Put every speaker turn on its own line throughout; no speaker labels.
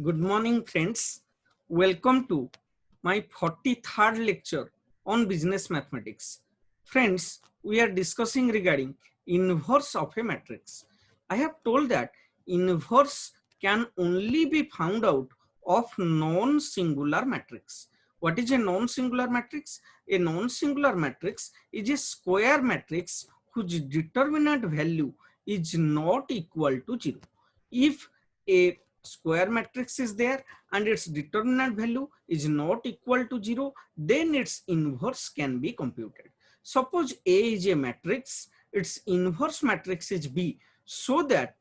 Good morning, friends. Welcome to my 43rd lecture on business mathematics. Friends, we are discussing regarding inverse of a matrix. I have told that inverse can only be found out of non-singular matrix. What is a non-singular matrix? A non-singular matrix is a square matrix whose determinant value is not equal to 0. If a square matrix is there and its determinant value is not equal to 0, then its inverse can be computed. Suppose A is a matrix, its inverse matrix is B, so that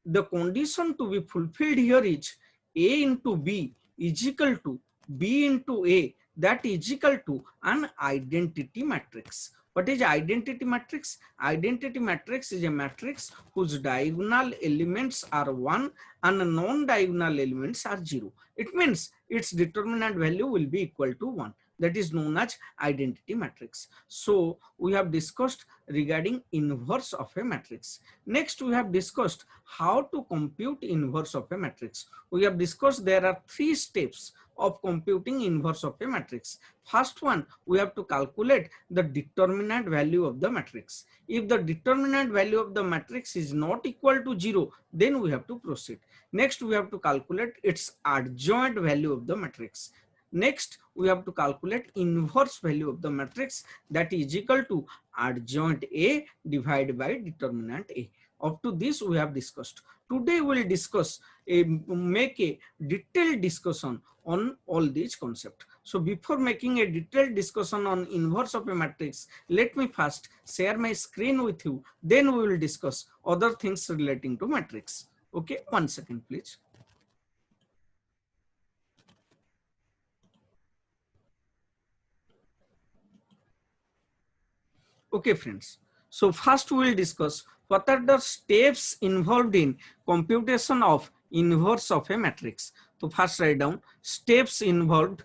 the condition to be fulfilled here is A into B is equal to B into A, that is equal to an identity matrix. What is identity matrix? Identity matrix is a matrix whose diagonal elements are 1 and non-diagonal elements are 0. It means its determinant value will be equal to 1. That is known as identity matrix. So we have discussed regarding inverse of a matrix. Next, we have discussed how to compute inverse of a matrix. We have discussed there are 3 steps of computing inverse of a matrix. First one, we have to calculate the determinant value of the matrix. If the determinant value of the matrix is not equal to 0, then we have to proceed. Next, we have to calculate its adjoint value of the matrix. Next, we have to calculate inverse value of the matrix, that is equal to adjoint A divided by determinant A. Up to this we have discussed. Today we will discuss make a detailed discussion on all these concepts. So before making a detailed discussion on inverse of a matrix, let me first share my screen with you. Then we will discuss other things relating to matrix. Okay, 1 second please. Okay, friends. So first we will discuss what are the steps involved in computation of inverse of a matrix. So first write down steps involved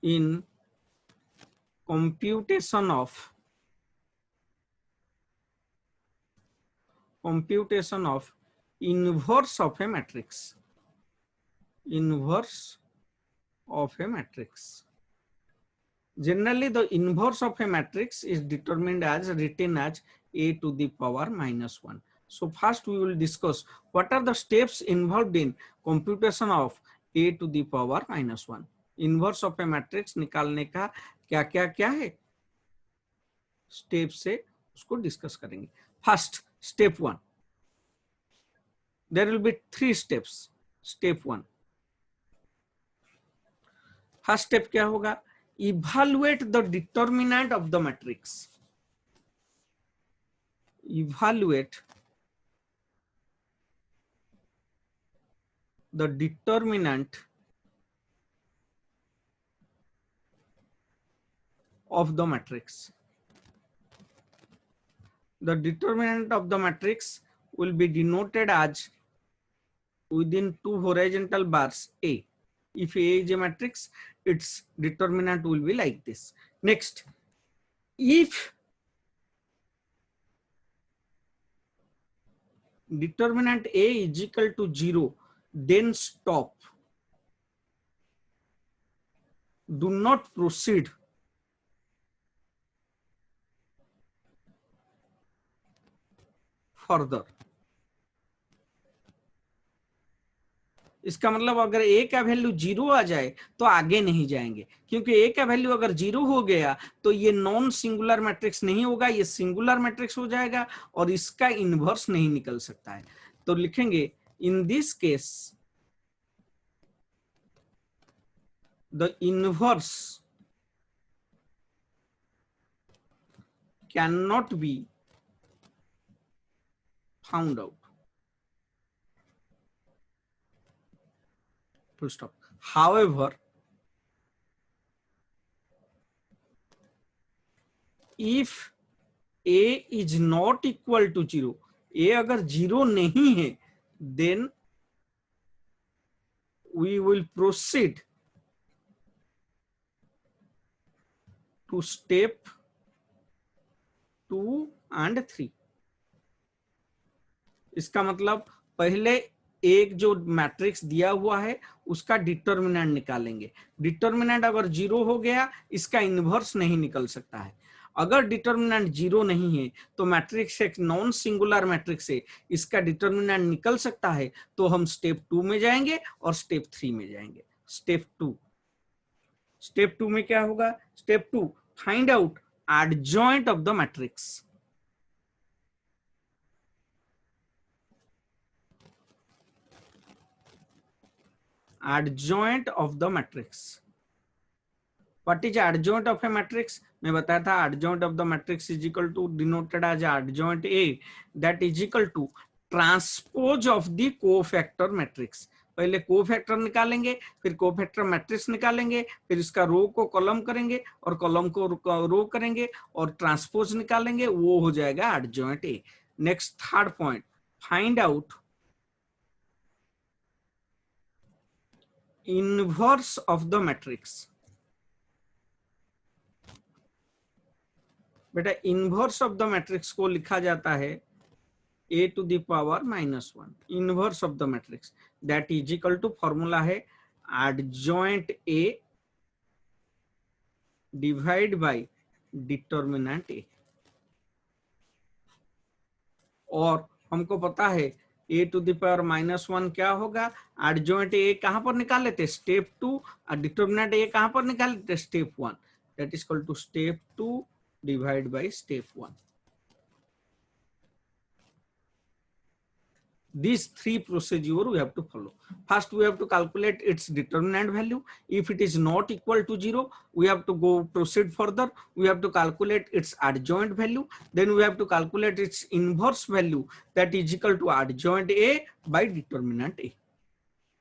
in computation of inverse of a matrix. Inverse of a matrix. Generally, the inverse of a matrix is determined as written as a to the power minus 1. So first we will discuss what are the steps involved in computation of a to the power minus 1. Inverse of A matrix निकालने का क्या क्या क्या है step से उसको discuss करेंगे. First step 1, there will be 3 steps. Step 1, first step क्या होगा? Evaluate the determinant of the matrix. Evaluate the determinant of the matrix. The determinant of the matrix will be denoted as within 2 horizontal bars A. If A is a matrix, its determinant will be like this. Next, if determinant A is equal to 0, then stop. Do not proceed. Further. इसका मतलब अगर ए का value 0 आ जाए तो आगे नहीं जाएंगे, क्योंकि ए का वैल्यू अगर 0 हो गया तो ये नॉन सिंगुलर मैट्रिक्स नहीं होगा, ये सिंगुलर मैट्रिक्स हो जाएगा और इसका इनवर्स नहीं निकल सकता है. तो लिखेंगे in this case the inverse can not be found out. Full stop. However, if A is not equal to 0, A अगर 0 नहीं है, then we will proceed to step 2 and 3। इसका मतलब पहले एक जो मैट्रिक्स दिया हुआ है उसका डिटर्मिनेंट निकालेंगे। डिटर्मिनेंट अगर 0 हो गया इसका इनवर्स नहीं निकल सकता है। अगर डिटर्मिनेंट 0 नहीं है तो मैट्रिक्स एक नॉन सिंगुलर मैट्रिक्स है, इसका डिटर्मिनेंट निकल सकता है, तो हम स्टेप 2 में जाएंगे और स्टेप 3 में जाएंगे। स्टेप 2 में क्या होगा? Step 2, find out adjoint of the matrix. adjoint of the matrix. What is adjoint of a matrix? मैं बताया था adjoint of the matrix is equal to denoted as adjoint A, that is equal to transpose of the cofactor matrix। पहले cofactor निकालेंगे, फिर cofactor matrix निकालेंगे, फिर इसका रो को कॉलम करेंगे और कॉलम को रो करेंगे और ट्रांसपोज निकालेंगे, वो हो जाएगा adjoint A। Next third point, find out inverse of the matrix. बेटा इनवर्स ऑफ द मैट्रिक्स को लिखा जाता है a to the power -1, inverse of the matrix, that is equal to, formula है adjoint a divide by determinant a। और हमको पता है a to the power -1 क्या होगा? एडजॉइंट a कहां पर निकाल लेते? स्टेप 2। और डिटर्मिनेंट a कहां पर निकाल लेते? Step 1। That is equal to step 2 divide by step 1। These three procedure we have to follow. First we have to calculate its determinant value. If it is not equal to 0, we have to go proceed further. We have to calculate its adjoint value. Then we have to calculate its inverse value, that is equal to adjoint A by determinant A.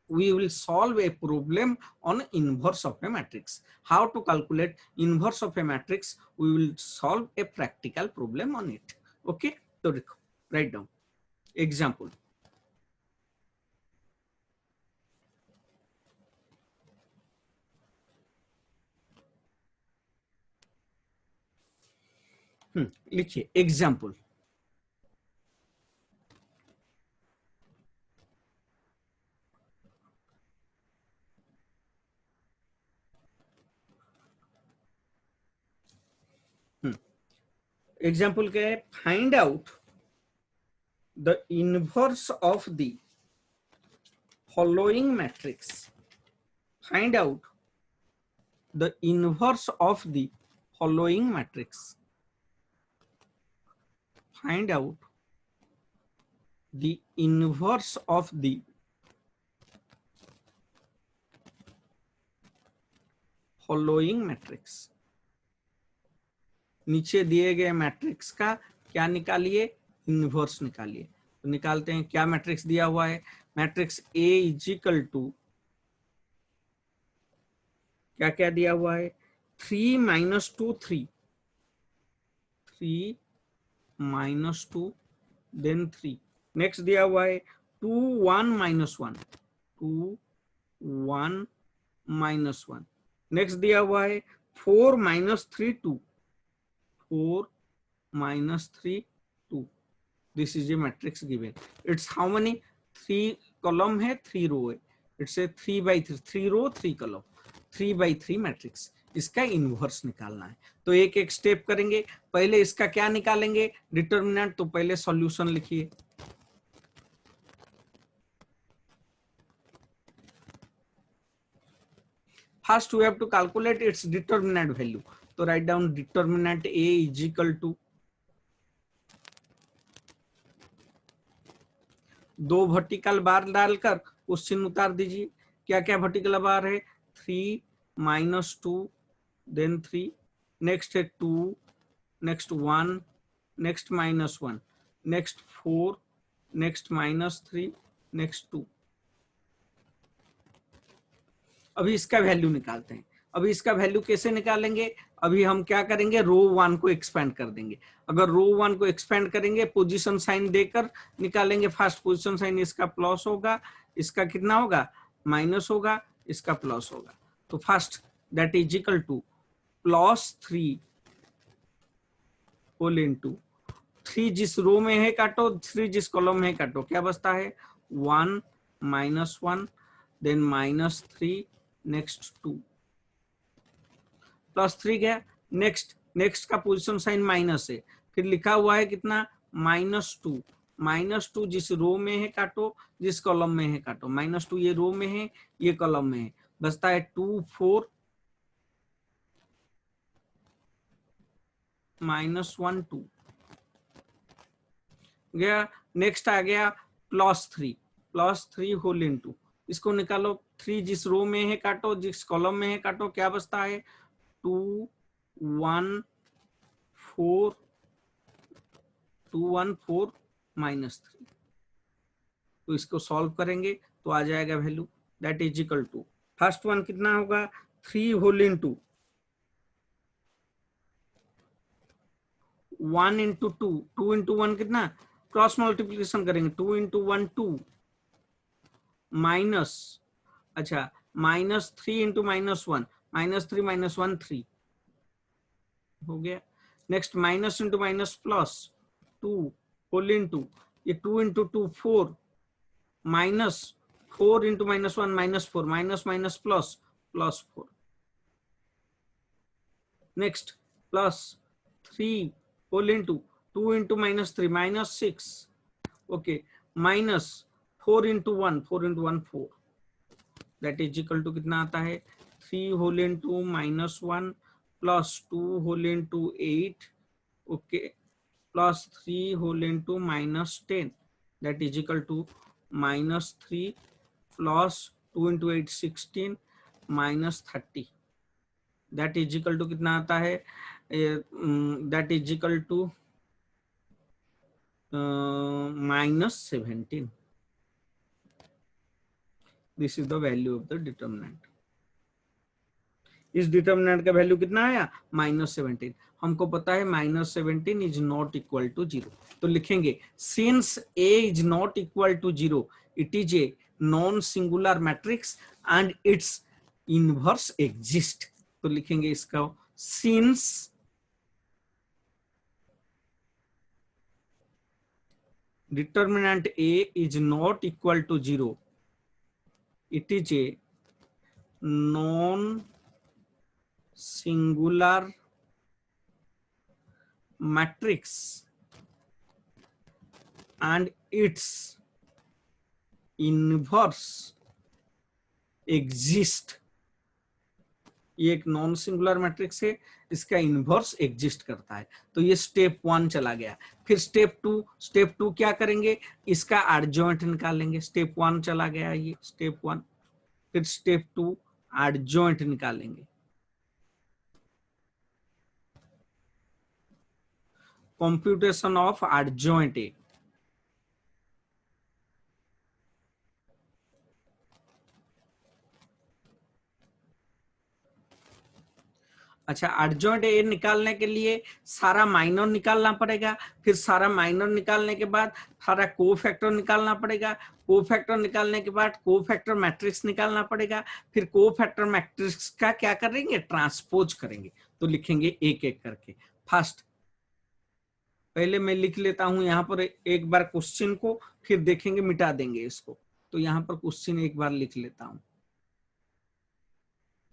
We will solve a problem on inverse of a matrix. How to calculate inverse of a matrix? We will solve a practical problem on it. Okay, so write down example. लिखिए example. Example क्या है? Find out the inverse of the following matrix. Find out the inverse of the following matrix. Find out the inverse of the following matrix। नीचे दिए गए matrix का क्या निकालिए? Inverse निकालिए। तो निकालते हैं। क्या मैट्रिक्स दिया हुआ है? Matrix A is equal to क्या क्या दिया हुआ है? 3 - 2 3, 3 - 2 देन 3। नेक्स्ट दिया हुआ है 2 1 -1, 2 1 -1। नेक्स्ट दिया हुआ है 4 - 3 2, 4 - 3 2। This is a matrix given. It's how many? 3 column है, 3 रो है। It's a 3/3, 3 row 3 column, 3/3 matrix. इसका इनवर्स निकालना है। तो एक एक स्टेप करेंगे। पहले इसका क्या निकालेंगे? डिटर्मिनेंट। तो पहले सॉल्यूशन लिखिए। First we have to calculate its determinant value. तो write down determinant A is equal to 2 vertical bar डालकर क्वेश्चन उतार दीजिए। क्या क्या वर्टिकल बार है? 3 - 2 देन 3, नेक्स्ट है 2, next 1, next -1, next 4, next -3, next 2। अभी इसका वैल्यू निकालते हैं। अभी इसका वैल्यू कैसे निकालेंगे? अभी हम क्या करेंगे? रो 1 को एक्सपेंड कर देंगे। अगर रो 1 को एक्सपेंड करेंगे पोजीशन साइन देकर निकालेंगे। फर्स्ट पोजीशन साइन इसका प्लस होगा, इसका कितना होगा? माइनस होगा, इसका प्लस होगा। तो first that is equal to +3 whole into 3 जिस रो में है काटो, 3 जिस कॉलम में है काटो, क्या बचता है 1 -1 देन -3 नेक्स्ट 2 +3 गया। नेक्स्ट नेक्स्ट का पोजीशन साइन माइनस है, फिर लिखा हुआ है कितना -2 -2 जिस रो में है काटो, जिस कॉलम में है काटो, -2 ये रो में है, ये कॉलम में है, बचता है 2 4 -1 2 गया। नेक्स्ट आ गया +3 होल इनटू, इसको निकालो, 3 जिस रो में है काटो, जिस कॉलम में है काटो, क्या बचता है 2 1 4 2 1 4 -3। तो इसको सॉल्व करेंगे तो आ जाएगा value that is equal to, first one कितना होगा 3 होल इनटू 1 इंटू 2, 2 इंटू 1 कितना, क्रॉस मल्टीप्लीकेशन करेंगे, 2 इंटू 1 2 माइनस, अच्छा -3 इंटू -1, -3 -1 3 हो गया। Next minus into minus plus 2 whole into, ये 2 into 2 4 -4 into -1 -4 minus minus plus +4। Next +3 whole into 2 into -3 -6, okay, -4 into 1 4 into 1 4 that is equal to कितना आता है 3 whole into -1 +2 whole into 8, okay, +3 whole into -10 that is equal to -3 +2 into 8 16 -30 that is equal to कितना आता है, that is equal to -17। This is the value of the determinant. इस determinant का value कितना आया -17। हमको पता है -17 इज नॉट इक्वल टू 0, तो लिखेंगे since a is not equal to 0 it is a non singular matrix and it's inverse exist. तो लिखेंगे इसका since determinant a is not equal to 0 it is a non singular matrix and its inverse exist। ये एक non singular matrix है, इसका inverse exist करता है। तो ये स्टेप 1 चला गया। फिर स्टेप 2 क्या करेंगे, इसका एडजॉइंट निकालेंगे। स्टेप 1 चला गया ये स्टेप 1, फिर स्टेप 2 एडजॉइंट निकालेंगे। कंप्यूटेशन ऑफ एडजॉइंट ए, अच्छा एडजॉइंट ए निकालने के लिए सारा माइनर निकालना पड़ेगा, फिर सारा माइनर निकालने के बाद सारा कोफैक्टर निकालना पड़ेगा, कोफैक्टर निकालने के बाद कोफैक्टर मैट्रिक्स निकालना पड़ेगा, फिर कोफैक्टर मैट्रिक्स का क्या करेंगे ट्रांसपोज करेंगे। तो लिखेंगे एक एक करके। फर्स्ट पहले मैं लिख लेता हूं यहाँ पर एक बार क्वेश्चन को, फिर देखेंगे मिटा देंगे इसको। तो यहाँ पर क्वेश्चन एक बार लिख लेता हूं।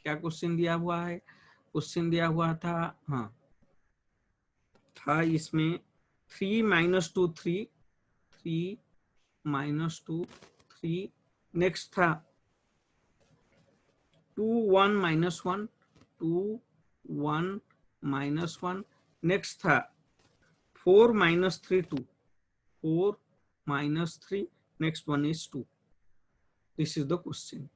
क्या क्वेश्चन दिया हुआ है, क्वेश्चन दिया हुआ था, हाँ था इसमें 3 - 2 3 3 - 2 3, नेक्स्ट था 2 1 -1 2 1 -1, नेक्स्ट था 4 - 3 2 4 -3, next one is 2। This is the question.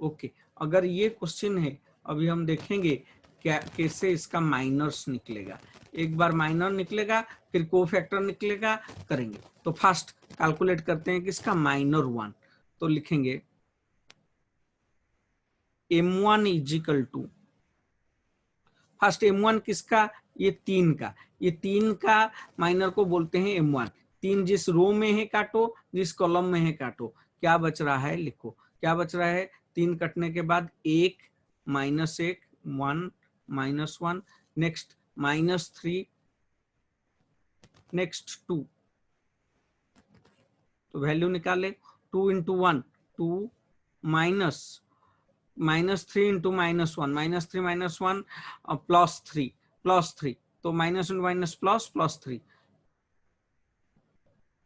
Okay, अगर ये क्वेश्चन है, अभी हम देखेंगे क्या कैसे इसका माइनर्स निकलेगा। एक बार माइनर निकलेगा, फिर कोफैक्टर निकलेगा, करेंगे। तो फर्स्ट कैलकुलेट करते हैं कि इसका माइनर 1। तो लिखेंगे m1 is equal to, first m1 किसका, ये 3 का, ये 3 का माइनर को बोलते हैं m1। 3 जिस रो में है काटो, जिस कॉलम में है काटो, क्या बच रहा है लिखो, क्या बच रहा है 3 कटने के बाद 1 -1 1 -1, नेक्स्ट -3 नेक्स्ट 2, तो वैल्यू निकाले 2 इंटू 1 2 माइनस -3 इंटू -1 -3 -1 +3 तो minus into minus +3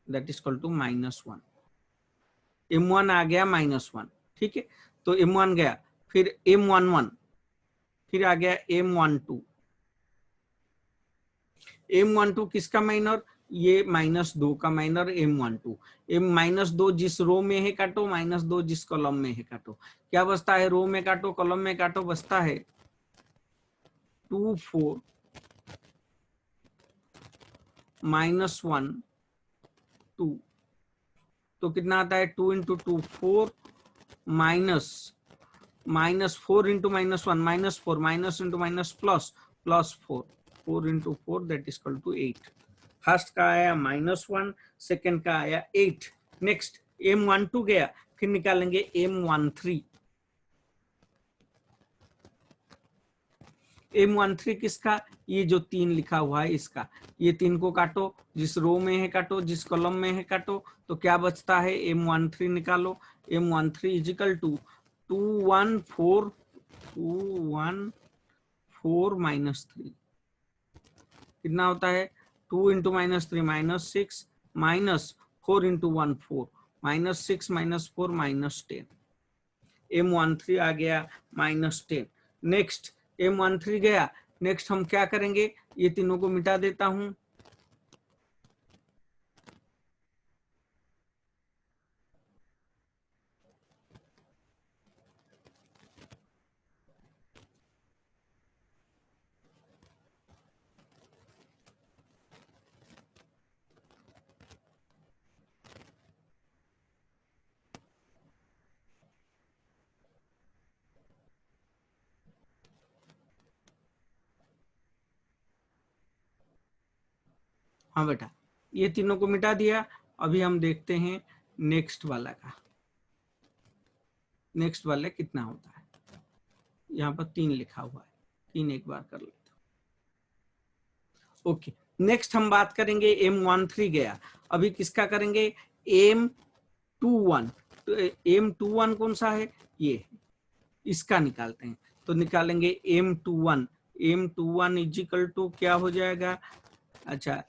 that is equal to -1। m1 आ गया -1, ठीक है। तो m1 गया, फिर m11, फिर आ गया m12। m12 किसका माइनर? ये -2 का माइनर m12। -2 जिस रो में है काटो, -2 जिस कॉलम में है काटो। क्या बचता है? रो में काटो, कॉलम में काटो, बचता है 2 4 -1 2। तो कितना आता है? 2 into 2 4 -4 into -1 -4 minus into minus +4 4 into 4 that is equal to 8। First का आया -1, सेकंड का आया 8। नेक्स्ट m12 गया, फिर निकालेंगे m13। m13 किसका? ये जो 3 लिखा हुआ है इसका। ये 3 को काटो, जिस रो में है काटो, जिस कॉलम में है काटो। तो क्या बचता है? m13 निकालो। m13 इज इक्वल टू 214 -3 कितना होता है? 2 इंटू -3 -6 -4 इंटू 1 4 -6 -4 -10। m13 आ गया -10। नेक्स्ट m13 गया, नेक्स्ट हम क्या करेंगे? ये तीनों को मिटा देता हूं। हाँ बेटा, ये तीनों को मिटा दिया। अभी हम देखते हैं नेक्स्ट वाला का। नेक्स्ट वाला कितना होता है? यहाँ पर 3 लिखा हुआ है, 3 एक बार कर लेते हैं। ओके, नेक्स्ट हम बात करेंगे m13 गया। अभी किसका करेंगे? m21। तो m21 कौन सा है? ये, इसका निकालते हैं। तो निकालेंगे m21। m21 इजिकल टू क्या हो जाएगा? अच्छा,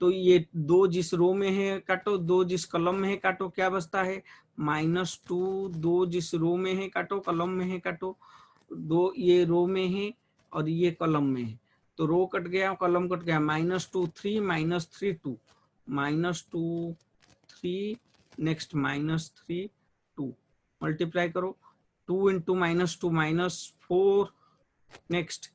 तो ये 2 जिस रो में है काटो, 2 जिस कॉलम में है काटो। क्या बचता है? -2 2 जिस रो में है काटो, कॉलम में है काटो। 2 ये रो में है और ये कॉलम में है, तो रो कट गया, कॉलम कट गया। -2 3 -3 2 -2 3 नेक्स्ट -3 2 मल्टीप्लाई करो। 2 into -2 -4 next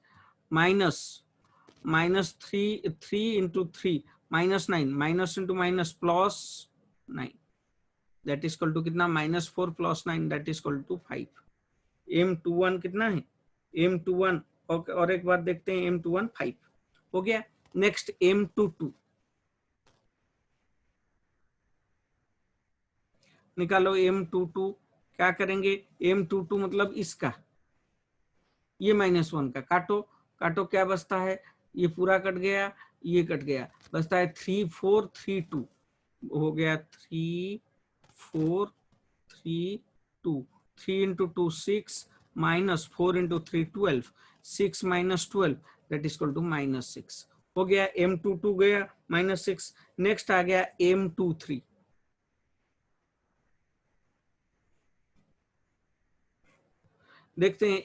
-3 into 3 -9 minus into minus +9 that is equal to कितना? -4 +9 that is equal to 5। m21 कितना है? m21 और एक बार देखते हैं, m21 5 हो गया। नेक्स्ट m22 निकालो। m22 क्या करेंगे? m22 मतलब इसका, ये -1 का काटो, काटो क्या बचता है? ये पूरा कट गया, ये कट गया, बचता है 3 4 3 2 हो गया। 3 4 3 2 3 into 2 6 -4 into 3 12 6 -12 that is equal to -6 हो गया। m22 गया -6। नेक्स्ट आ गया m23। देखते हैं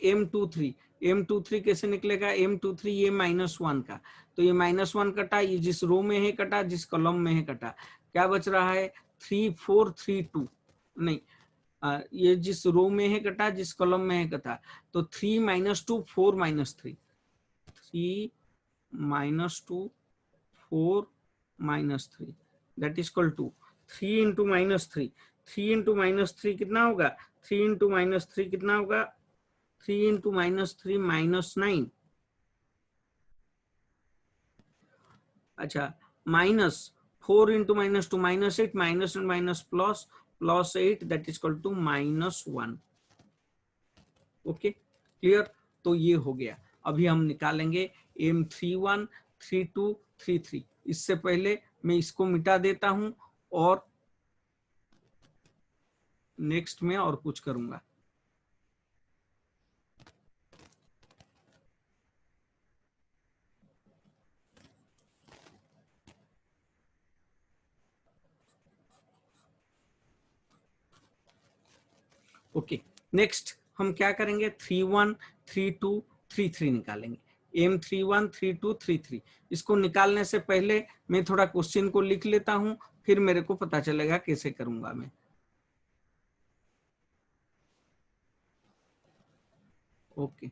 m23 कैसे निकलेगा? m23 ये -1 का, तो ये -1 कटा, ये जिस रो में है कटा, जिस कॉलम में है कटा। क्या बच रहा है? 3 4 3 2 नहीं, ये जिस रो में है कटा, जिस कॉलम में है कटा। तो 3 -2 4 -3 3 -2 4 -3 that is equal to 3 into -3 3 into -3 कितना होगा? 3 इंटू -3 कितना होगा? 3 इंटू -3 -9। अच्छा, -4 into -2 -8 minus and minus +8 that is equal to -1। Okay, clear? तो ये हो गया। अभी हम निकालेंगे m31 32 33। इससे पहले मैं इसको मिटा देता हूं और नेक्स्ट में और कुछ करूंगा। ओके, नेक्स्ट हम क्या करेंगे, 3 1 3 2 3 3 निकालेंगे। M3 1 3 2 3 3। इसको निकालने से पहले मैं थोड़ा क्वेश्चन को लिख लेता हूं, फिर मेरे को पता चलेगा कैसे करूंगा मैं। ओके,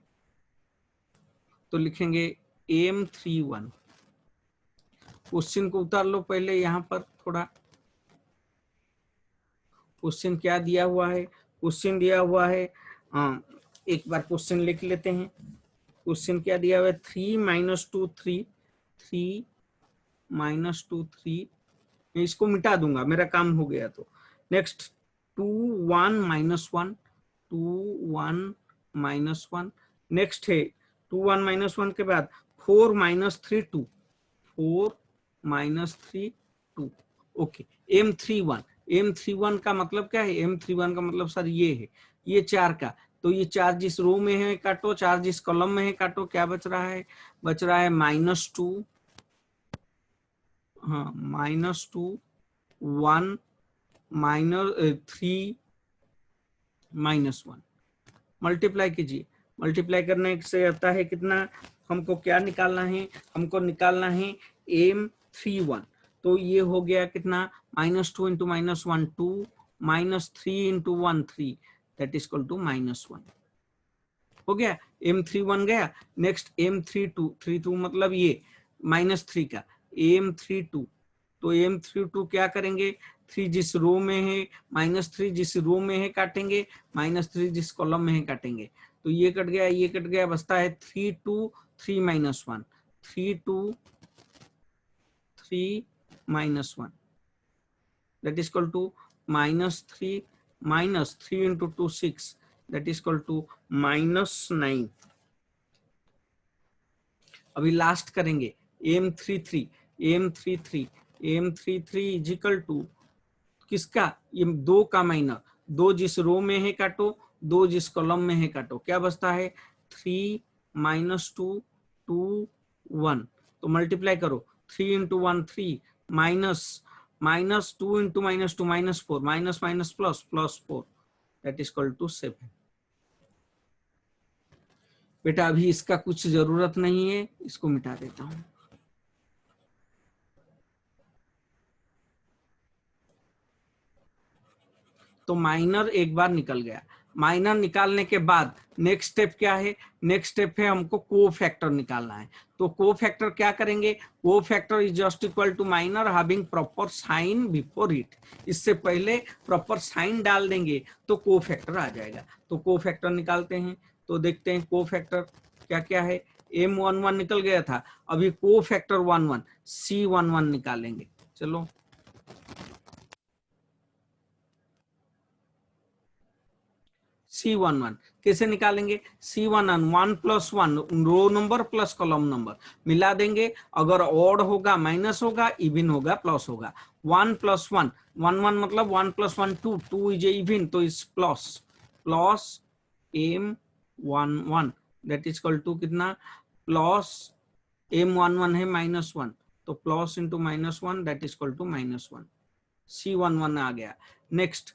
तो लिखेंगे M3 1। क्वेश्चन को उतार लो पहले, यहां पर थोड़ा क्वेश्चन क्या दिया हुआ है। क्वेश्चन दिया हुआ है, एक बार क्वेश्चन लिख लेते हैं। क्वेश्चन क्या दिया हुआ है, 3 - 2 3 3 - 2 3। मैं इसको मिटा दूंगा, मेरा काम हो गया। तो नेक्स्ट 2 1 - 1 2 1 - 1। नेक्स्ट है 2 1 - 1 के बाद 4 - 3 2 4 - 3 2। Okay, M3 1। M3 1 का मतलब क्या है, M3 1 का मतलब सर ये है, ये 4 का। तो ये 4 जिस रो में है काटो, 4 जिस कॉलम में है काटो। क्या बच रहा है, बच रहा है -2, हाँ -2 1 -3 -1। मल्टीप्लाई कीजिए, मल्टीप्लाई करने से आता है कितना, हमको क्या निकालना है, हमको निकालना है M3 1। तो ये हो गया कितना, -2 × -1 2 -3 × 1 3, दैट इज इक्वल टू -1। हो गया, M3 1 गया। नेक्स्ट M32 32 मतलब ये -3 का M32। तो M32 क्या करेंगे, 3 जिस रो में है, -3 जिस रो में है काटेंगे, -3 जिस कॉलम में है काटेंगे। तो ये कट गया, ये कट गया, बचता है 3 2 3 -1 3 2 3 -1, that is equal to -3 -3 into 2 6, that is equal to -9। अभी लास्ट करेंगे M33 M33 M33 is equal to किसका, ये 2 का माइनर, 2 जिस रो में है काटो, 2 जिस कॉलम में है काटो। क्या बचता है 3 -2 2 1। तो मल्टीप्लाई करो, 3 × 1 3 -2 × -2 -4 minus plus +4, that is equal to 7। बेटा अभी इसका कुछ जरूरत नहीं है, इसको मिटा देता हूं। तो माइनर एक बार निकल गया। माइनर निकालने के बाद नेक्स्ट स्टेप क्या है, नेक्स्ट स्टेप है हमको को फैक्टर निकालना है। तो को फैक्टर क्या करेंगे, cofactor is just equal to minor having proper sign before it. इससे पहले प्रॉपर साइन डाल देंगे तो को फैक्टर आ जाएगा। तो को फैक्टर निकालते हैं, तो देखते हैं को फैक्टर क्या क्या है। M11 निकल गया था, अभी को फैक्टर 11 C11 निकालेंगे। चलो C11 कैसे निकालेंगे, C11 1 + 1 row number plus column number मिला देंगे। अगर ऑड होगा माइनस होगा, इवन होगा प्लस होगा। 1 + 1 1 1 मतलब 1 + 1 2 2 इज इवन, तो इस प्लस M11 दैट इज इक्वल टू कितना, प्लस M11 है -1, तो plus into -1 that is equal to -1। C11 आ गया। नेक्स्ट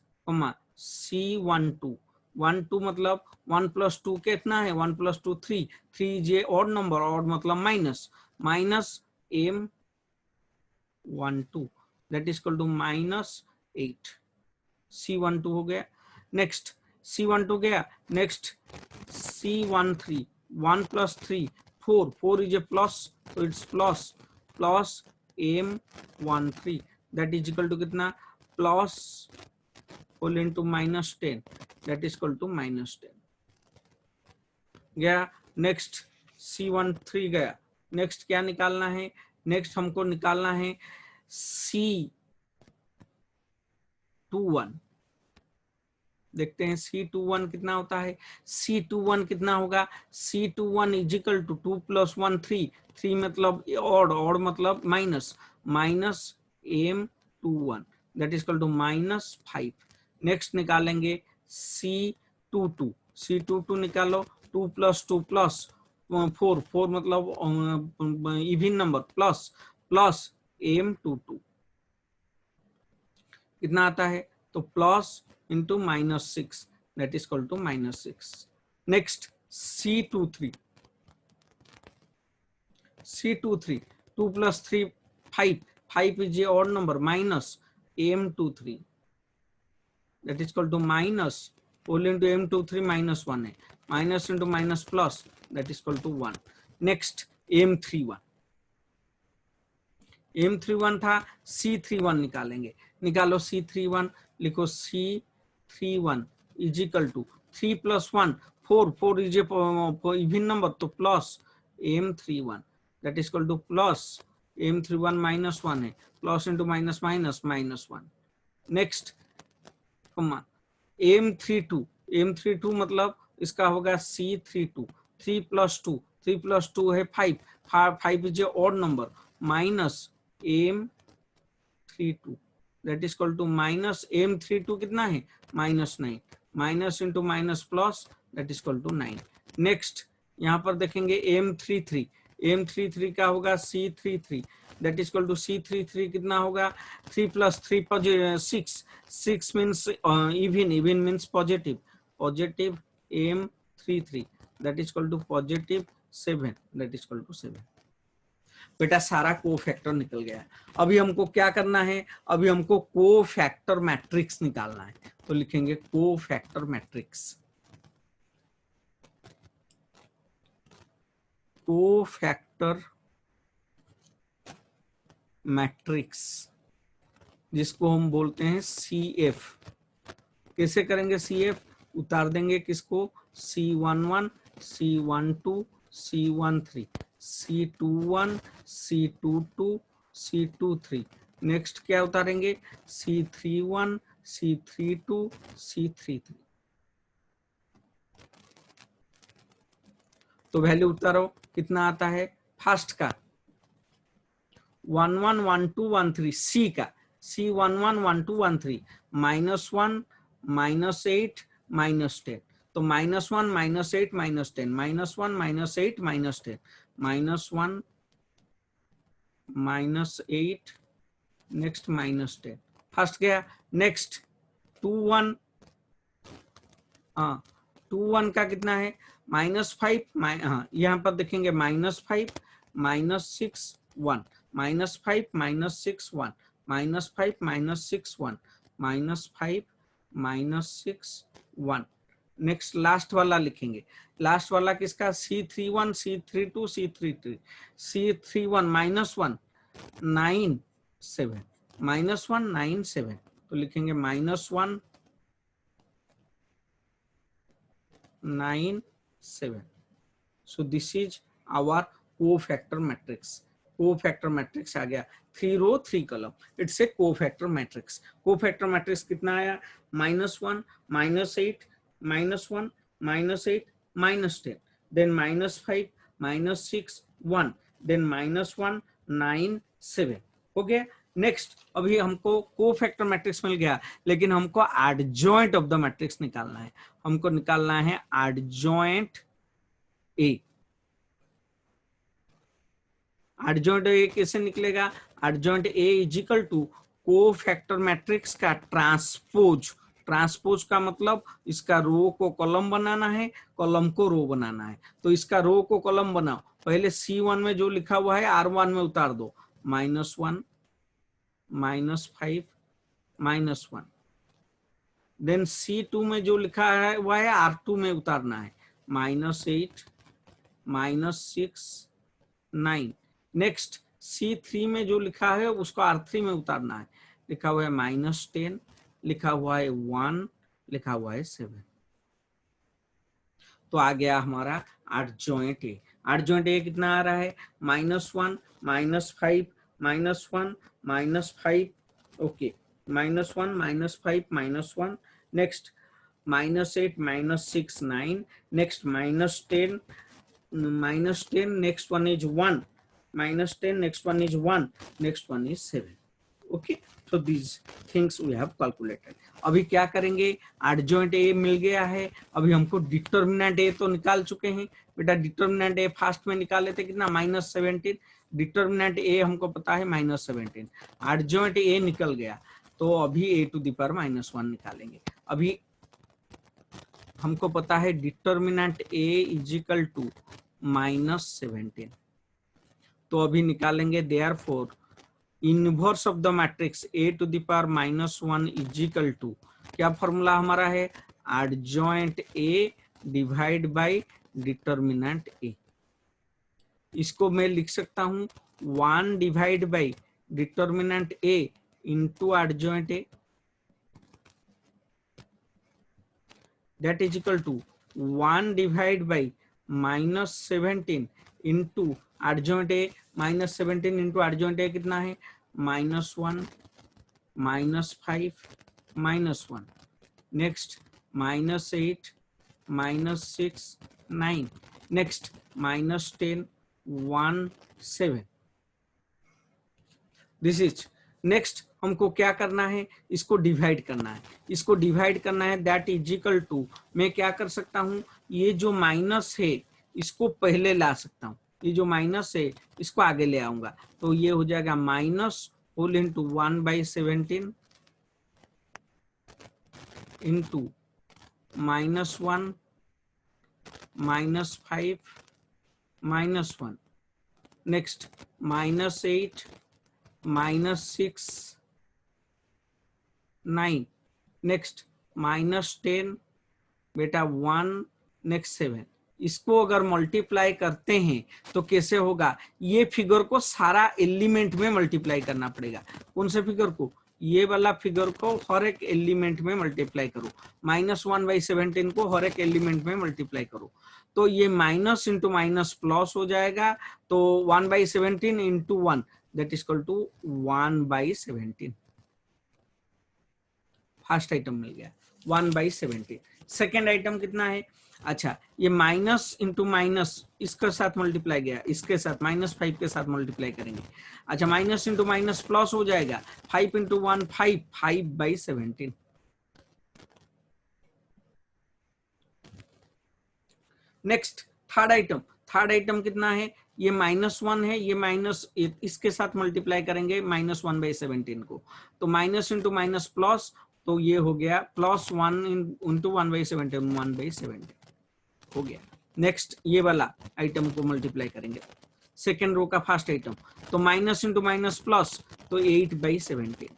C12 1 2 मतलब 1 + 2 कितना है, 1 + 2 3 3 जे ऑड नंबर, ऑड मतलब minus M12 that is equal to -8। C12 हो गया। नेक्स्ट C12 गया। Next C13 1 + 3 4 4 is a plus, तो it's plus M13 that is equal to कितना, plus whole into -10 that is equal to -10 गया। Next C13 गया। Next क्या निकालना है, नेक्स्ट हमको निकालना है C21 देखते हैं C21 कितना होता है। C21 कितना होगा, C21 इजिकल टू 2 + 1 3, 3 मतलब ऑड मतलब minus, minus M21 that is equal to -5। Next निकालेंगे C22, C22 निकालो, 2 + 2 + 4, 4 मतलब even number, plus plus M22 कितना आता है, तो plus into -6 that is equal to -6। Next C23, C23 2 + 3 5, 5 is a odd number, minus M23 that is equal to minus whole into M23 -1 है, minus into minus plus that is equal to 1। next M31, M31 था, C31 निकालेंगे, निकालो C31, लिखो C31 is equal to 3 + 1 4, 4 is a even number तो plus M31 that is equal to plus M31 -1 है, plus into minus minus -1। Next M32, M32 मतलब इसका होगा C32, 3 + 2, 3 + 2 है 5, 5 is a odd number, minus M32 that is equal to minus M32 कितना है, -9, minus into minus plus that is equal to 9। Next यहाँ पर देखेंगे M33, M33 का होगा C33 that is equal to C33 कितना होगा, 3 + 3 6, 6 means even, even means positive, positive M33 that is equal to positive 7 that is equal to 7। बेटा सारा cofactor निकल गया है। अभी हमको क्या करना है, अभी हमको कोफैक्टर मैट्रिक्स निकालना है, तो लिखेंगे कोफैक्टर मैट्रिक्स, कोफैक्टर मैट्रिक्स जिसको हम बोलते हैं CF। कैसे करेंगे CF, उतार देंगे किसको, C11, C12, C13, C21, C22, C23। Next क्या उतारेंगे, C31, C32, C33। तो वैल्यू उतारो, कितना आता है, फर्स्ट का 11 12 13, C का C11 12 13 -1 -8 -10, तो -1 -8 -10, -1 -8 -10, -1 -8 नेक्स्ट -10 फर्स्ट गया। नेक्स्ट 21, हाँ 21 का कितना है, -5, हाँ यहाँ पर देखेंगे -5 -6 1, -5 -6 1, -5 -6 1, -5 -6 1। नेक्स्ट लास्ट वाला लिखेंगे, लास्ट वाला किसका, C31 C32 C33, C31 -1 9 7, -1 9 7, तो लिखेंगे -1 9 7। so this is our cofactor matrix, cofactor matrix आ गया, 3 row 3 column, it's a cofactor matrix. Cofactor matrix कितना आया, -1 -8 -1 -8 -10, देन -5 -6 1, देन -1 9 7 हो गया। नेक्स्ट अभी हमको कोफैक्टर मैट्रिक्स मिल गया, लेकिन हमको एडजॉइंट ऑफ द मैट्रिक्स निकालना है, हमको निकालना है एडजॉइंट ए। एडजॉइंट ए कैसे निकलेगा, adjoint A is equal to cofactor matrix का ट्रांसपोज, ट्रांसपोज का मतलब इसका रो को कॉलम बनाना है, कॉलम को रो बनाना है, तो इसका रो को कॉलम बनाओ, पहले C1 में जो लिखा हुआ है R1 में उतार दो, -1 -5 -1, देन C2 में जो लिखा है हुआ है R2 में उतारना है, -8 -6 9। नेक्स्ट C3 में जो लिखा है उसको R3 में उतारना है, लिखा हुआ है -10, लिखा हुआ है 1, लिखा हुआ है 7। तो आ गया हमारा एडजॉइंट ए। एडजॉइंट ए कितना आ रहा है, -1 -5 -1 -5, okay, -1 -5 -1। Next -8 -6 9, next -10 -10, next one is 1, -10, next one is 1, next one is 7. Okay, so these things we have calculated. अभी क्या करेंगे, एडजॉइंट ए मिल गया है, अभी हमको डिटर्मिनेंट ए तो निकाल चुके हैं बेटा, डिटर्मिनेंट ए फास्ट में निकाले थे कितना -17, डिटर्मिनेंट ए हमको पता है -17, एडजॉइंट ए निकल गया, तो अभी ए टू द पावर -1 निकालेंगे। अभी हमको पता है determinant A is equal to -17, तो अभी निकालेंगे therefore inverse of the matrix A to the power -1 is equal to, क्या फॉर्मूला हमारा है, adjoint A divide by determinant A. इसको मैं लिख सकता हूं 1 divide by determinant A into adjoint A, that is equal to 1 divided by -17 into adjoint a, -17 into adjoint a कितना है, -1 -5 -1, next -8 -6 9, next -10 1 7, this is. Next हमको क्या करना है, इसको डिवाइड करना है, इसको डिवाइड करना है, दैट इज इक्वल टू, मैं क्या कर सकता हूं, ये जो माइनस है इसको पहले ला सकता हूं, ये जो माइनस है इसको आगे ले आऊंगा, तो ये हो जाएगा minus whole into 1/17 into -1 -5 -1, next -8 -6 9, next -10 बेटा 1, नेक्स्ट 7। इसको अगर मल्टीप्लाई करते हैं तो कैसे होगा, ये फिगर को सारा एलिमेंट में मल्टीप्लाई करना पड़ेगा। कौन से फिगर को, ये वाला फिगर को हर एक एलिमेंट में मल्टीप्लाई करो, -1/17 को हर एक एलिमेंट में मल्टीप्लाई करो, तो ये माइनस इंटू माइनस प्लस हो जाएगा, तो 1/17 into 1 that is equal to 1/17। First item मिल गया 1/17। सेकेंड आइटम कितना है, अच्छा ये माइनस इंटू माइनस इसके साथ मल्टीप्लाई गया, इसके साथ -5 के साथ मल्टीप्लाई करेंगे, अच्छा माइनस इंटू माइनस प्लस हो जाएगा, 5 इंटू 1 5, 5/17। नेक्स्ट थर्ड आइटम कितना है, ये -1 है, ये माइनस इसके साथ मल्टीप्लाई करेंगे -1/17 को, तो माइनस इंटू माइनस प्लस, तो ये हो गया +1 इंटू 1/17 1/17 हो गया। नेक्स्ट ये वाला आइटम को मल्टीप्लाई करेंगे, सेकेंड रो का फर्स्ट आइटम, तो माइनस इंटू माइनस प्लस, तो 8/17।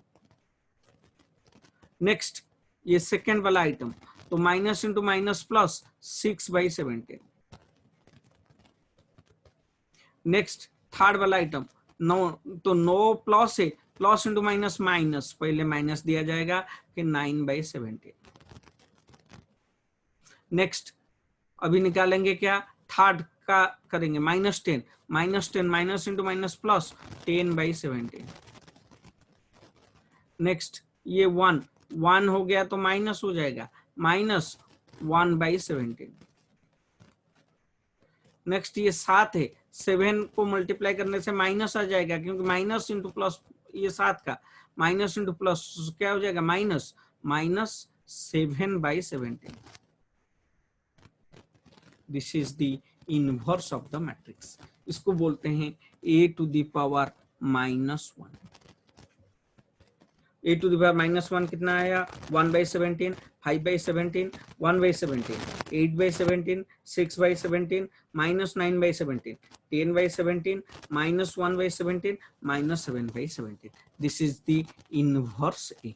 नेक्स्ट ये सेकेंड वाला आइटम, तो minus into minus plus 6/17। Next third वाला आइटम 9, तो 9 प्लस है, प्लस इंटू माइनस माइनस, पहले माइनस दिया जाएगा, फिर 9/17। नेक्स्ट अभी निकालेंगे क्या, थर्ड का करेंगे -10 minus into minus plus 10/17। Next ये 1 हो गया तो माइनस हो जाएगा, -1/17। नेक्स्ट ये 7 है, 7 को मल्टीप्लाई करने से माइनस आ जाएगा, क्योंकि माइनस इंटू प्लस, ये 7 का माइनस इंटू प्लस क्या हो जाएगा, -7/17। This is the inverse of the matrix, इसको बोलते हैं a to the power -1। a to the power -1 कितना आया, 1/17, 5/17, 1/17, 8/17, 6/17, -9/17, 10/17, -1/17, -7/17। This is the inverse A.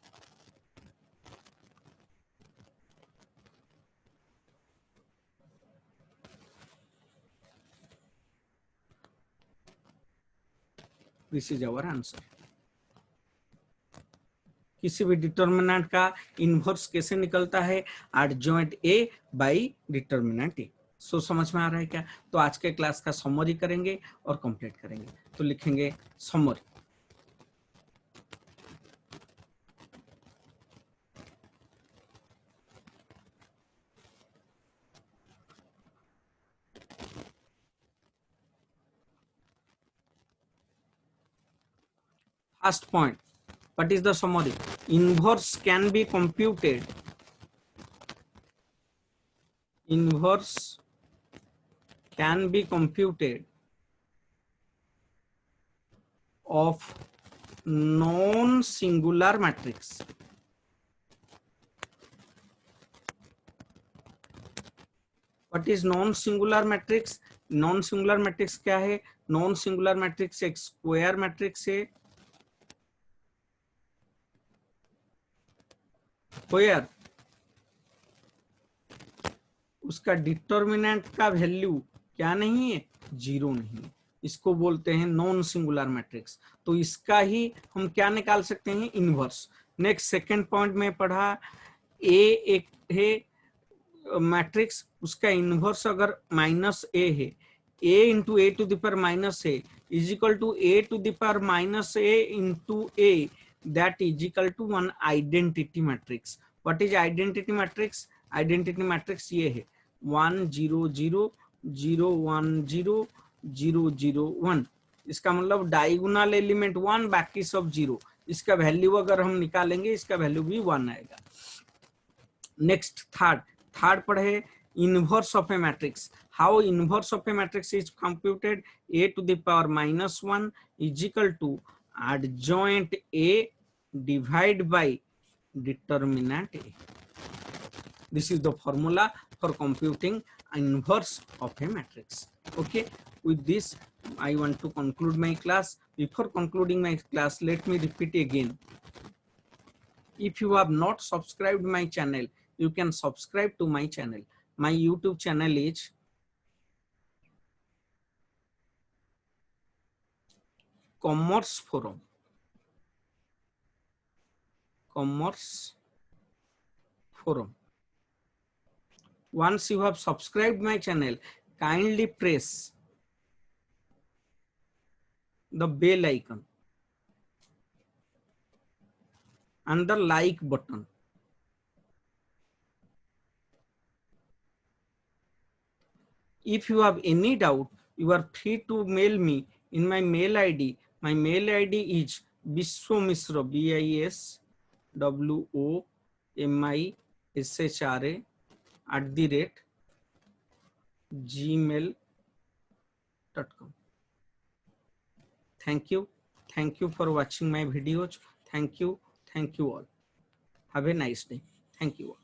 This is our answer. किसी भी डिटर्मिनेंट का इनवर्स कैसे निकलता है, एडजॉइंट ए बाय डिटर्मिनेंट ए। सो समझ में आ रहा है क्या, तो आज के क्लास का समरी करेंगे और कंप्लीट करेंगे, तो लिखेंगे summary. First point, what is the summary? Inverse can be computed. Inverse can be computed of non-singular matrix. What is non-singular matrix? Non-singular matrix क्या है? Non-singular matrix एक स्क्वायर मैट्रिक्स है, स्क्वायर उसका डिटर्मिनेंट का value क्या नहीं है? Zero नहीं है, इसको बोलते हैं नॉन सिंगुलर मैट्रिक्स। तो इसका ही हम क्या निकाल सकते हैं? इनवर्स। नेक्स्ट सेकंड पॉइंट में पढ़ा, ए एक है मैट्रिक्स, उसका इनवर्स अगर माइनस ए है, A into A to the power minus A is equal to A to the power minus A into A, that is equal to one identity matrix. What is identity matrix? Identity matrix ये है 1 0 0 0 1 0 0 0 1। इसका मतलब diagonal element 1, बाकी सब 0। इसका value अगर हम निकालेंगे, इसका वैल्यू भी 1 आएगा। नेक्स्ट थर्ड पढ़े, inverse of A matrix. How inverse of A matrix is computed? a to the power minus 1 is equal to adjoint a divided by determinant a. This is the formula for computing inverse of a matrix. Okay, with this I want to conclude my class. Before concluding my class, let me repeat again. If you have not subscribed my channel, you can subscribe to my channel. My YouTube channel is Commerce Forum. Commerce Forum. Once you have subscribed my channel, kindly press the bell icon and the like button. If you have any doubt, you are free to mail me in my mail ID. My mail ID is biswamishra, BISWOMISHRA @gmail.com. Thank you for watching my videos. Thank you all. Have a nice day. Thank you all.